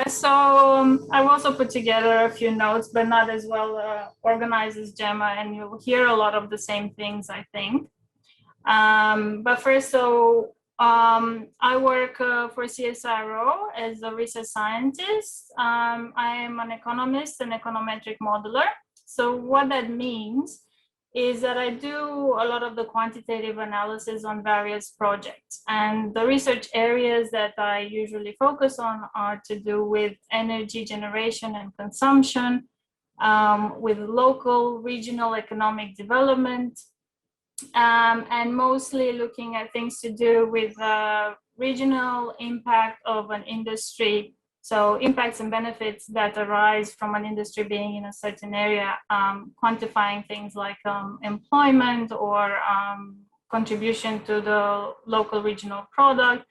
so I've also put together a few notes, but not as well organized as Gemma, and you'll hear a lot of the same things, I think. But first, I work for CSIRO as a research scientist. I am an economist and econometric modeler. So what that means is that I do a lot of the quantitative analysis on various projects. And the research areas that I usually focus on are to do with energy generation and consumption, with local, regional economic development, and mostly looking at things to do with regional impact of an industry. So impacts and benefits that arise from an industry being in a certain area, quantifying things like employment or contribution to the local regional product.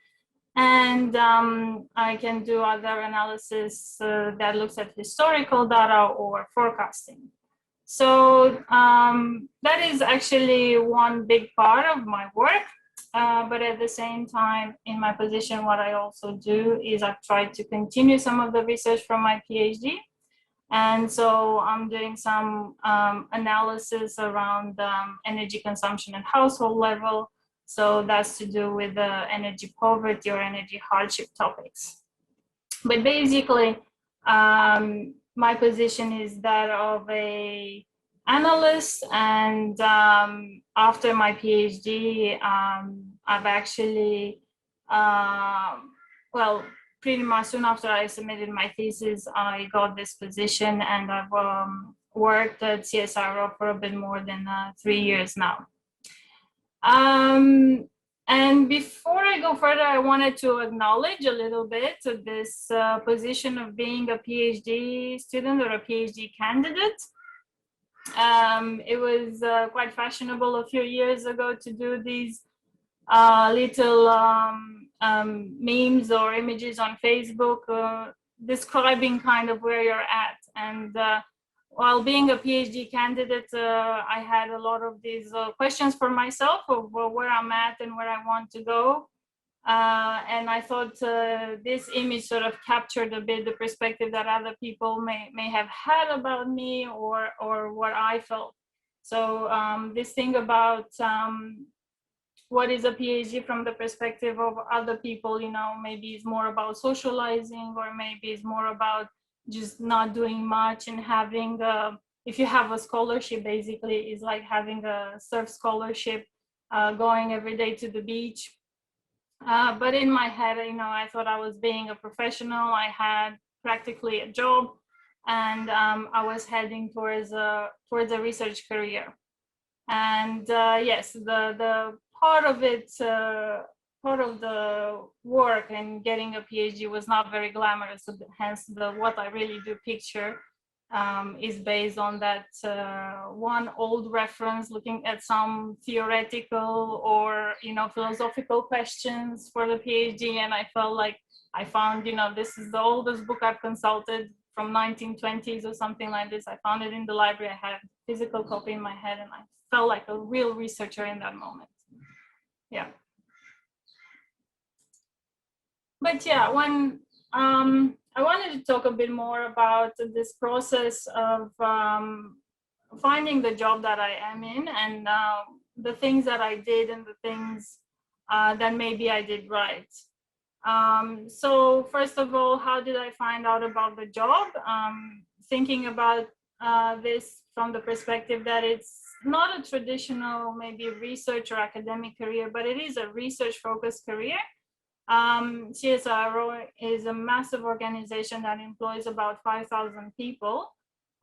And I can do other analysis that looks at historical data or forecasting. So that is actually one big part of my work. But at the same time, in my position, what I also do is I've tried to continue some of the research from my PhD. And so I'm doing some analysis around energy consumption at household level. So that's to do with the energy poverty or energy hardship topics. But basically, my position is that of a analyst, and after my PhD, I've actually, well, pretty much soon after I submitted my thesis, I got this position, and I've worked at CSIRO for a bit more than 3 years now. And before I go further, I wanted to acknowledge a little bit this position of being a PhD student or a PhD candidate. It was quite fashionable a few years ago to do these little memes or images on Facebook describing kind of where you're at. And while being a PhD candidate, I had a lot of these questions for myself of where I'm at and where I want to go. And I thought this image sort of captured a bit the perspective that other people may have had about me or what I felt. So this thing about what is a PhD from the perspective of other people, you know, maybe it's more about socializing, or maybe it's more about just not doing much and having, if you have a scholarship, basically, it's like having a surf scholarship, going every day to the beach. But in my head, you know, I thought I was being a professional. I had practically a job, and I was heading towards a research career. And yes, the part of it, part of the work and getting a PhD was not very glamorous. Hence, what I really do picture is based on that one old reference, looking at some theoretical or, you know, philosophical questions for the PhD. And I felt like I found, you know, this is the oldest book I've consulted from 1920s or something like this. I found it in the library. I had a physical copy in my head, and I felt like a real researcher in that moment. Yeah. But yeah, when I wanted to talk a bit more about this process of finding the job that I am in, and the things that I did and the things that maybe I did right. So first of all, how did I find out about the job? Thinking about this from the perspective that it's not a traditional maybe research or academic career, but it is a research-focused career. CSIRO is a massive organization that employs about 5,000 people,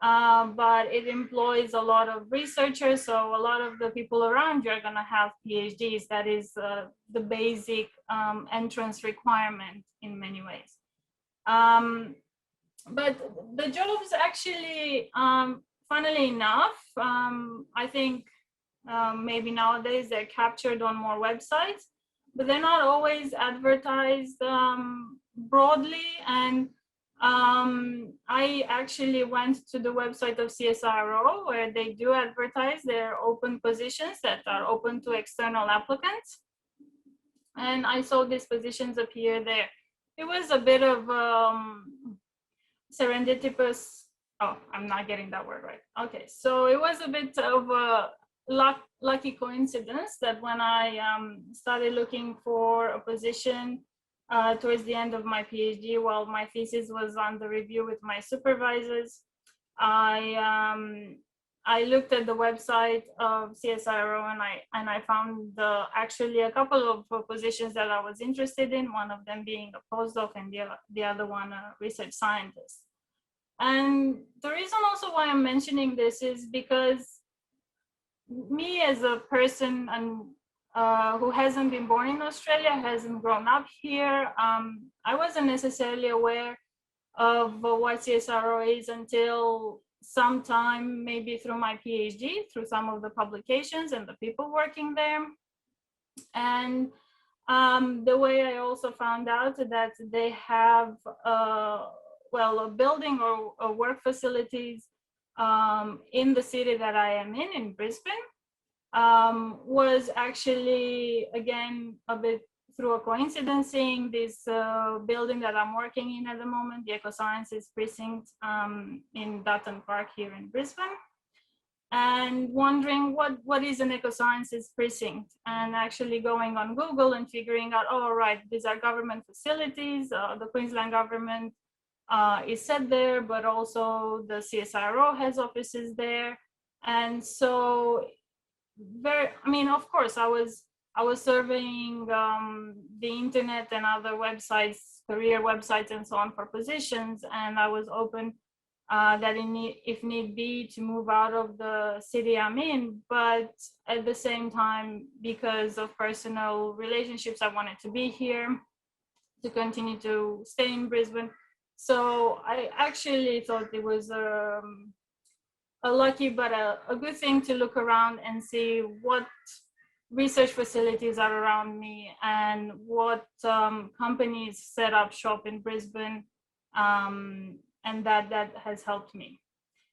but it employs a lot of researchers. So a lot of the people around you are going to have PhDs. That is the basic entrance requirement in many ways. But the jobs actually, funnily enough, I think maybe nowadays they're captured on more websites, but they're not always advertised broadly. And I actually went to the website of CSIRO, where they do advertise their open positions that are open to external applicants. And I saw these positions appear there. It was a bit of serendipitous, oh, I'm not getting that word right. Okay, so it was a bit of a lucky coincidence that when I started looking for a position towards the end of my PhD, while my thesis was under review with my supervisors, I looked at the website of CSIRO and I found actually a couple of positions that I was interested in, one of them being a postdoc and the other one a research scientist. And the reason also why I'm mentioning this is because me as a person and who hasn't been born in Australia, hasn't grown up here, I wasn't necessarily aware of what CSIRO is until sometime maybe through my PhD, through some of the publications and the people working there. And the way I also found out that they have, well, a building or work facilities in the city that I am in Brisbane, was actually, again, a bit through a coincidence, seeing this building that I'm working in at the moment, the Ecosciences Precinct in Dutton Park here in Brisbane, and wondering what is an Ecosciences Precinct, and actually going on Google and figuring out, oh, right, these are government facilities, the Queensland government is set there, but also the CSIRO has offices there. And so I mean, of course, I was surveying the internet and other websites, career websites and so on for positions, and I was open that if need be to move out of the city I'm in, but at the same time, because of personal relationships, I wanted to be here, to continue to stay in Brisbane. So I actually thought it was a lucky but a good thing to look around and see what research facilities are around me and what companies set up shop in Brisbane, and that has helped me.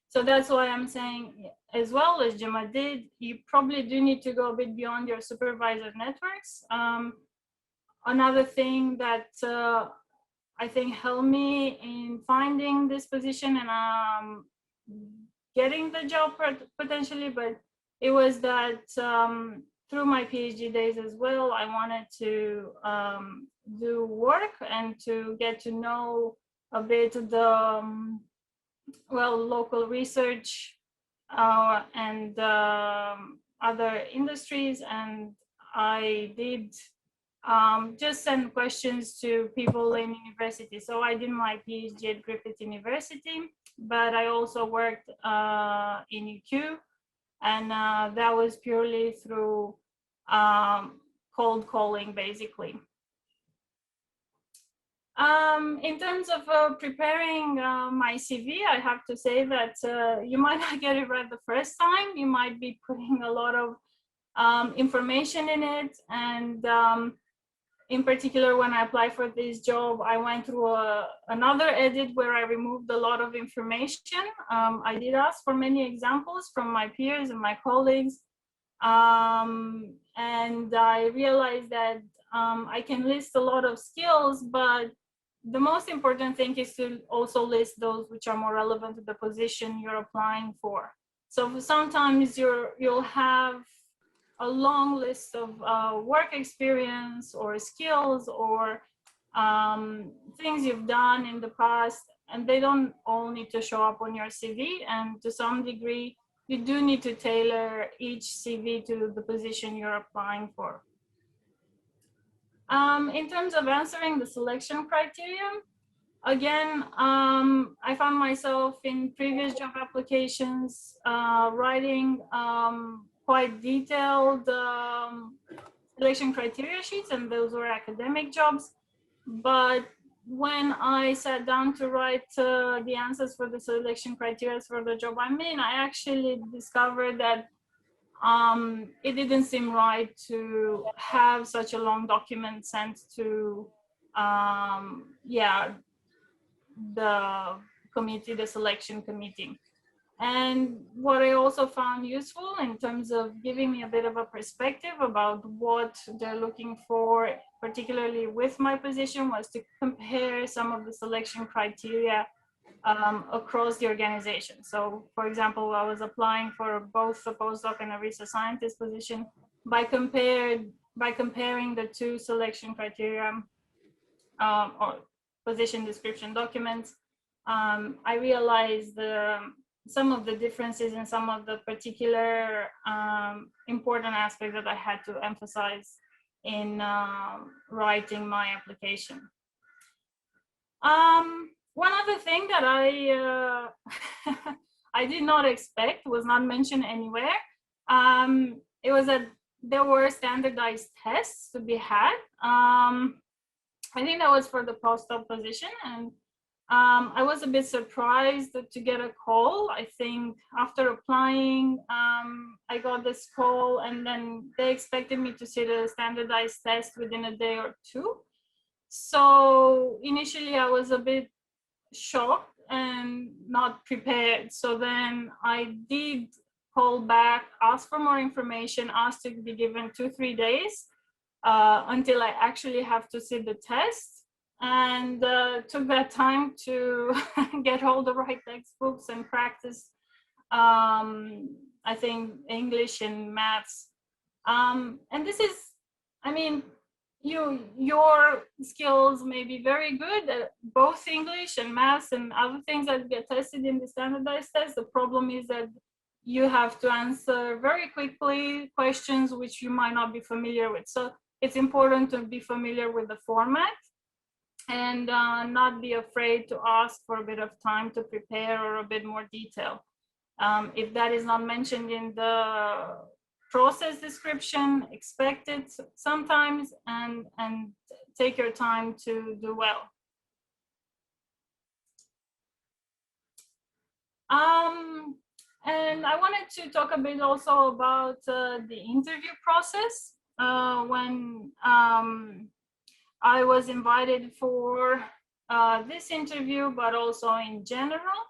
So that's why I'm saying, as well as Gemma did, you probably do need to go a bit beyond your supervisor networks. Another thing that I think helped me in finding this position and getting the job potentially, but it was that through my PhD days as well, I wanted to do work and to get to know a bit the well, local research and other industries, and I did just send questions to people in university. So I did my PhD at Griffith University, but I also worked in AECURN, and that was purely through cold calling, basically. In terms of preparing my CV, I have to say that you might not get it right the first time. You might be putting a lot of information in it, and in particular, when I applied for this job, I went through another edit where I removed a lot of information. I did ask for many examples from my peers and my colleagues, and I realized that I can list a lot of skills, but the most important thing is to also list those which are more relevant to the position you're applying for. So sometimes you'll have a long list of work experience or skills or things you've done in the past, and they don't all need to show up on your CV. And to some degree, you do need to tailor each CV to the position you're applying for. In terms of answering the selection criteria, again, I found myself in previous job applications writing quite detailed selection criteria sheets, and those were academic jobs. But when I sat down to write the answers for the selection criteria for the job I'm in, I actually discovered that it didn't seem right to have such a long document sent to the committee, the selection committee. And what I also found useful in terms of giving me a bit of a perspective about what they're looking for, particularly with my position, was to compare some of the selection criteria across the organization. So for example, I was applying for both a postdoc and a research scientist position. By comparing the two selection criteria or position description documents, I realized some of the differences in some of the particular important aspects that I had to emphasize in writing my application. One other thing that I I did not expect, was not mentioned anywhere. It was that there were standardized tests to be had. I think that was for the postdoc position, and I was a bit surprised to get a call. I think after applying, I got this call, and then they expected me to see the standardized test within a day or two. So initially I was a bit shocked and not prepared. So then I did call back, ask for more information, asked to be given 2-3 days until I actually have to sit the test, and took that time to get all the right textbooks and practice, I think, English and maths. And this is, I mean, your skills may be very good at both English and maths and other things that get tested in the standardized test. The problem is that you have to answer very quickly questions which you might not be familiar with. So it's important to be familiar with the format and not be afraid to ask for a bit of time to prepare or a bit more detail. If that is not mentioned in the process description, expect it sometimes, and take your time to do well. And I wanted to talk a bit also about the interview process. When I was invited for this interview, but also in general.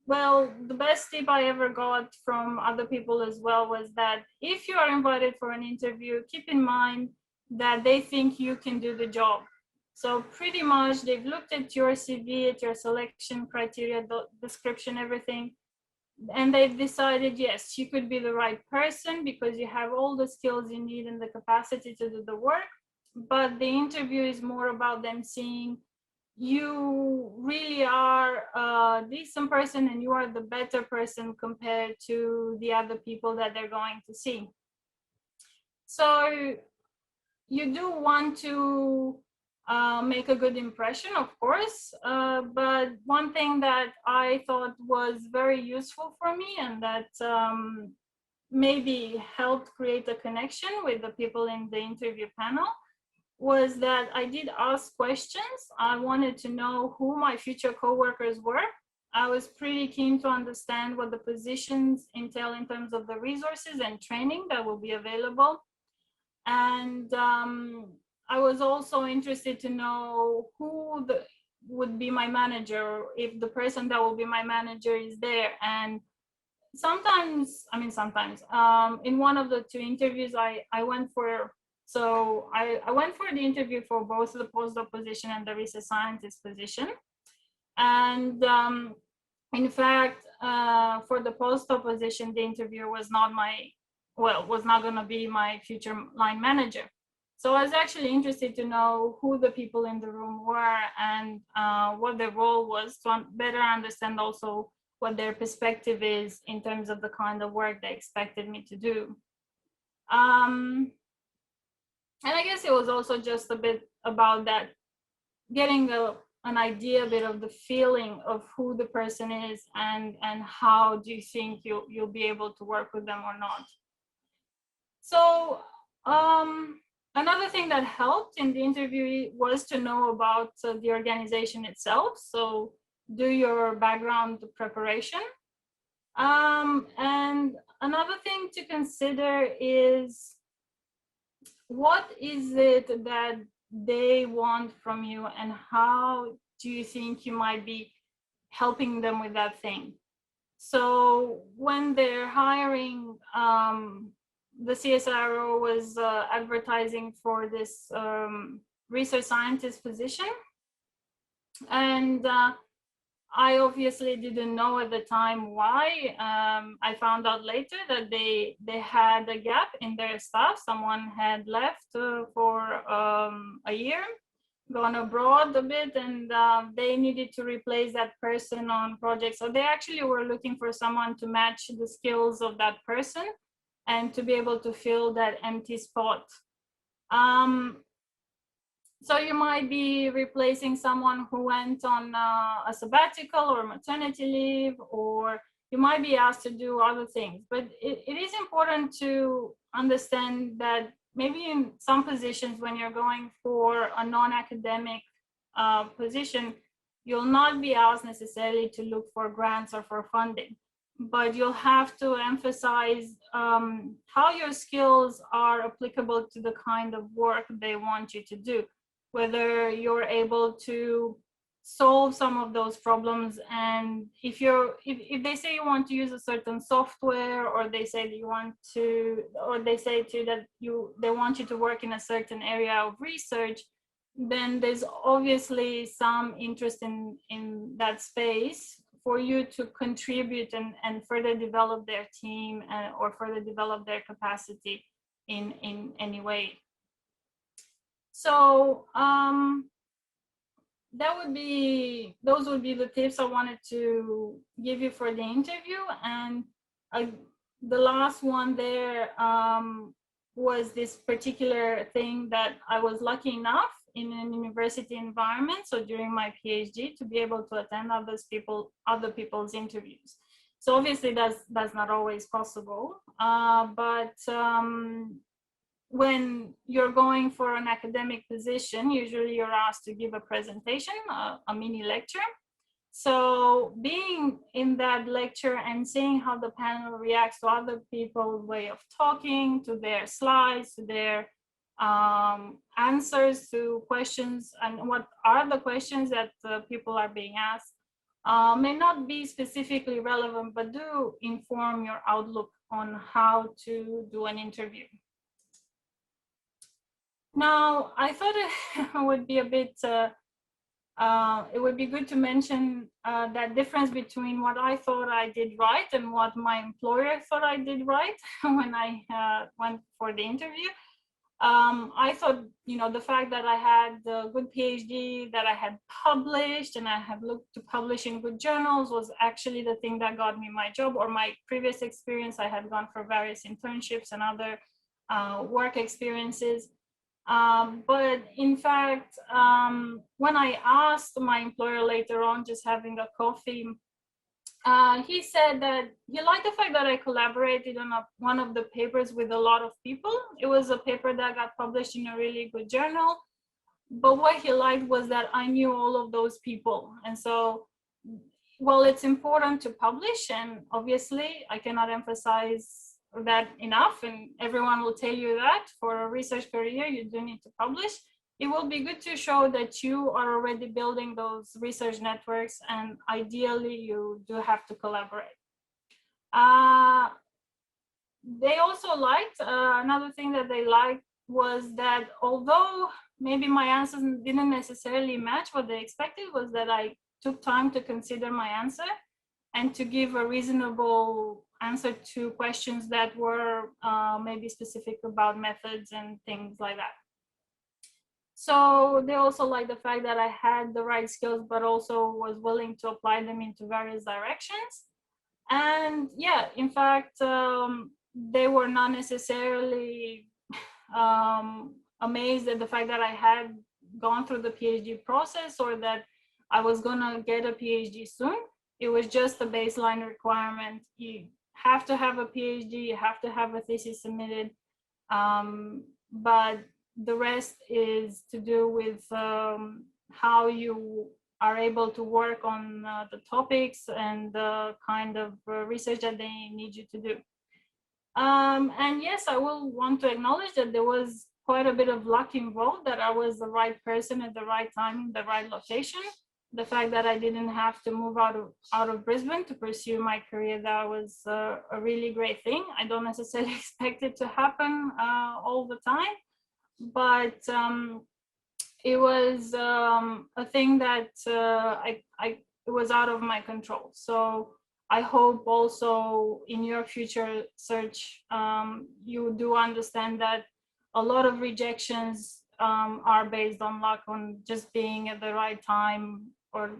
Well, the best tip I ever got from other people as well was that if you are invited for an interview, keep in mind that they think you can do the job. So pretty much they've looked at your CV, at your selection criteria, the description, everything, and they've decided, yes, you could be the right person because you have all the skills you need and the capacity to do the work. But the interview is more about them seeing you really are a decent person and you are the better person compared to the other people that they're going to see. So you do want to make a good impression, of course, but one thing that I thought was very useful for me and that maybe helped create a connection with the people in the interview panel was that I did ask questions. I wanted to know who my future co-workers were. I was pretty keen to understand what the positions entail in terms of the resources and training that will be available. And I was also interested to know who would be my manager, if the person that will be my manager is there. And sometimes, in one of the two interviews I went for, so I went for the interview for both the postdoc position and the research scientist position. And in fact, for the postdoc position, the interviewer was not going to be my future line manager. So I was actually interested to know who the people in the room were and what their role was, to better understand also what their perspective is in terms of the kind of work they expected me to do. And I guess it was also just a bit about that, getting an idea, a bit of the feeling of who the person is and how do you think you'll be able to work with them or not. So another thing that helped in the interview was to know about the organization itself. So do your background preparation. And another thing to consider is, what is it that they want from you and how do you think you might be helping them with that thing? So when they're hiring, the CSIRO was advertising for this research scientist position. And I obviously didn't know at the time why. I found out later that they had a gap in their staff. Someone had left for a year, gone abroad a bit, and they needed to replace that person on projects. So they actually were looking for someone to match the skills of that person and to be able to fill that empty spot. So you might be replacing someone who went on a sabbatical or maternity leave, or you might be asked to do other things. But it is important to understand that maybe in some positions, when you're going for a non-academic position, you'll not be asked necessarily to look for grants or for funding, but you'll have to emphasize how your skills are applicable to the kind of work they want you to do, whether you're able to solve some of those problems. And if they say you want to use a certain software, or they say that you want to, or they say to you that they want you to work in a certain area of research, then there's obviously some interest in that space for you to contribute and further develop their team, or further develop their capacity in any way. So those would be the tips I wanted to give you for the interview. And the last one there was this particular thing that I was lucky enough in an university environment, so during my PhD, to be able to attend other people's interviews. So obviously that's not always possible, but when you're going for an academic position, usually you're asked to give a presentation, a mini lecture. So being in that lecture and seeing how the panel reacts to other people's way of talking, to their slides, to their answers to questions, and what are the questions that people are being asked, may not be specifically relevant, but do inform your outlook on how to do an interview. Now, I thought it would be a bit, it would be good to mention that difference between what I thought I did right and what my employer thought I did right when I went for the interview. I thought, the fact that I had a good PhD, that I had published, and I had looked to publish in good journals was actually the thing that got me my job, or my previous experience. I had gone for various internships and other work experiences. But in fact, when I asked my employer later on, just having a coffee, he said that he liked the fact that I collaborated on one of the papers with a lot of people. It was a paper that got published in a really good journal. But what he liked was that I knew all of those people. And so, well, it's important to publish, and obviously I cannot emphasize that enough, and everyone will tell you that for a research career you do need to publish. It will be good to show that you are already building those research networks, and ideally you do have to collaborate. They also liked, another thing that they liked was that although maybe my answers didn't necessarily match what they expected, was that I took time to consider my answer and to give a reasonable answer to questions that were maybe specific about methods and things like that. So they also like the fact that I had the right skills, but also was willing to apply them into various directions. And yeah, in fact, they were not necessarily amazed at the fact that I had gone through the PhD process, or that I was gonna get a PhD soon. It was just a baseline requirement. You have to have a PhD, you have to have a thesis submitted, but the rest is to do with how you are able to work on the topics and the kind of research that they need you to do. And yes, I will want to acknowledge that there was quite a bit of luck involved, that I was the right person at the right time in the right location. The fact that I didn't have to move out of Brisbane to pursue my career, that was a really great thing. I don't necessarily expect it to happen all the time, but it was a thing that it was out of my control. So I hope also in your future search, you do understand that a lot of rejections are based on luck, on just being at the right time, or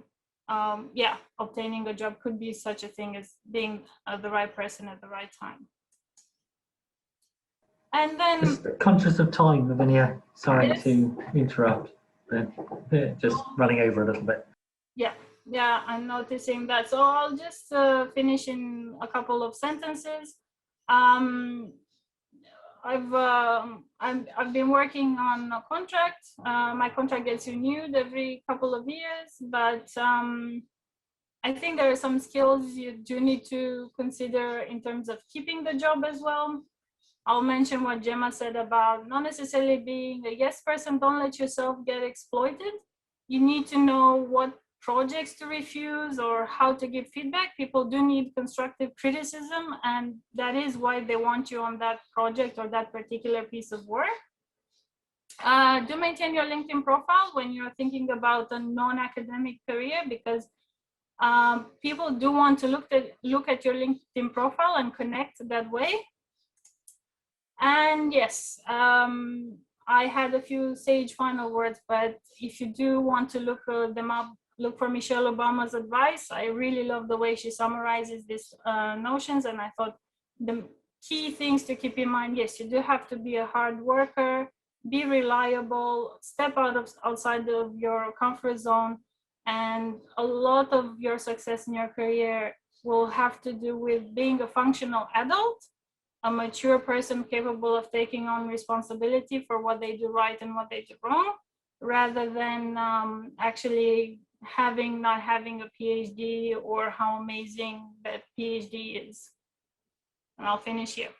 yeah, obtaining a job could be such a thing as being the right person at the right time. And then Just conscious of time, Lavinia. Sorry yes. to interrupt, but just running over a little bit. Yeah, I'm noticing that. So I'll just finish in a couple of sentences. I've been working on a contract. My contract gets renewed every couple of years, but I think there are some skills you do need to consider in terms of keeping the job as well. I'll mention what Gemma said about not necessarily being a yes person. Don't let yourself get exploited. You need to know what projects to refuse or how to give feedback. People do need constructive criticism, and that is why they want you on that project or that particular piece of work. Do maintain your LinkedIn profile when you're thinking about a non-academic career, because people do want to look at your LinkedIn profile and connect that way. And yes, I had a few sage final words, but if you do want to look them up, look for Michelle Obama's advice. I really love the way she summarizes these notions, and I thought the key things to keep in mind, yes, you do have to be a hard worker, be reliable, step outside of your comfort zone, and a lot of your success in your career will have to do with being a functional adult, a mature person capable of taking on responsibility for what they do right and what they do wrong, rather than actually not having a PhD or how amazing that PhD is. And I'll finish here.